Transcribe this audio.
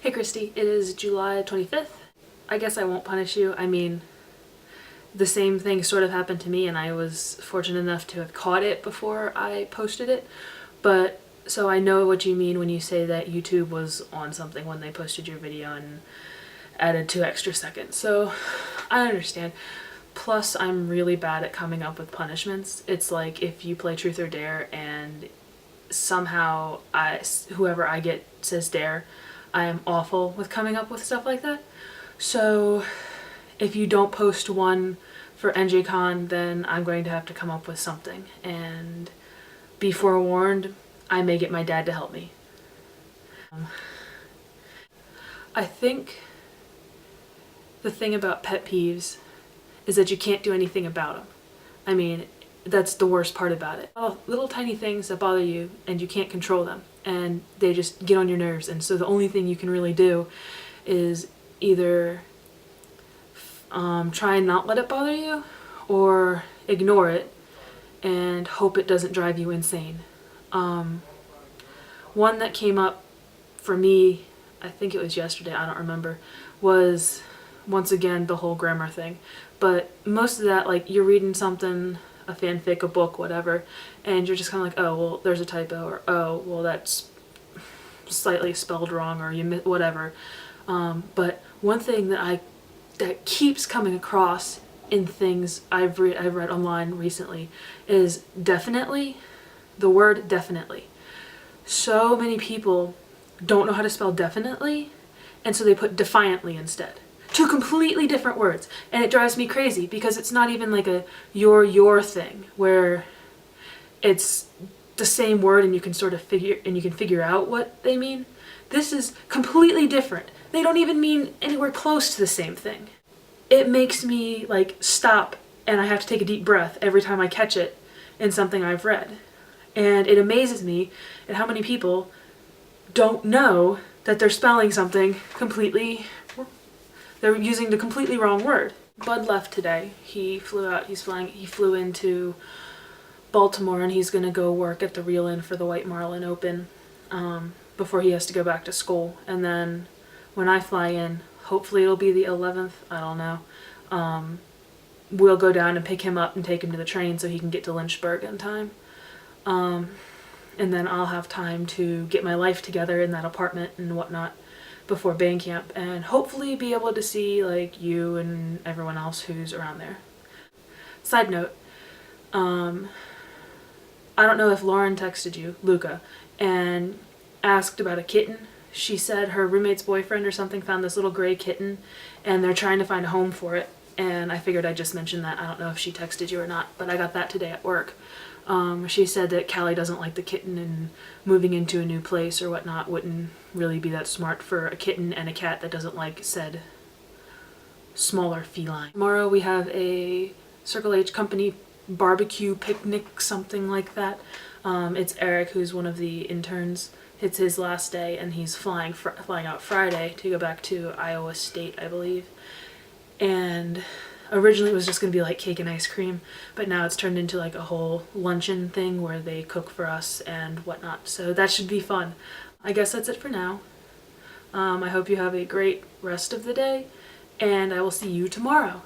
Hey Christy, it is July 25th. I guess I won't punish you. I mean, the same thing sort of happened to me and I was fortunate enough to have caught it before I posted it. But, so I know what you mean when you say that YouTube was on something when they posted your video and added 2 extra seconds. So, I understand. Plus, I'm really bad at coming up with punishments. It's like if you play Truth or Dare and somehow whoever I get says dare, I am awful with coming up with stuff like that. So if you don't post one for NJCon, then I'm going to have to come up with something. And be forewarned, I may get my dad to help me. I think the thing about pet peeves is that you can't do anything about them. I mean, that's the worst part about it. Little tiny things that bother you and you can't control them and they just get on your nerves, and so the only thing you can really do is either try and not let it bother you or ignore it and hope it doesn't drive you insane. One that came up for me, I think it was yesterday, I don't remember, was once again the whole grammar thing. But most of that, like, you're reading something, a fanfic, a book, whatever, and you're just kind of like, oh, well, there's a typo, or oh, well, that's slightly spelled wrong, or whatever. But one thing that keeps coming across in things I've read online recently is definitely, the word definitely. So many people don't know how to spell definitely, and so they put defiantly instead. 2 completely different words, and it drives me crazy because it's not even like a your thing where it's the same word and you can sort of figure out what they mean. This is completely different. They don't even mean anywhere close to the same thing. It makes me like stop and I have to take a deep breath every time I catch it in something I've read. And it amazes me at how many people don't know that they're spelling something completely. They're using the completely wrong word. Bud left today. He flew out. He flew into Baltimore and he's gonna go work at the Reel-In for the White Marlin Open before he has to go back to school. And then when I fly in, hopefully it'll be the 11th, I don't know, we'll go down and pick him up and take him to the train so he can get to Lynchburg in time. And then I'll have time to get my life together in that apartment and whatnot before band camp, and hopefully be able to see like you and everyone else who's around there. Side note, I don't know if Lauren texted you, Luca, and asked about a kitten. She said her roommate's boyfriend or something found this little gray kitten and they're trying to find a home for it, and I figured I'd just mention that. I don't know if she texted you or not, but I got that today at work. She said that Callie doesn't like the kitten and moving into a new place or whatnot wouldn't really be that smart for a kitten and a cat that doesn't like said smaller feline. Tomorrow we have a Circle H company barbecue picnic, something like that. It's Eric, who's one of the interns. It's his last day and he's flying out Friday to go back to Iowa State, I believe. And originally it was just going to be like cake and ice cream, but now it's turned into like a whole luncheon thing where they cook for us and whatnot. So that should be fun. I guess that's it for now. I hope you have a great rest of the day, and I will see you tomorrow.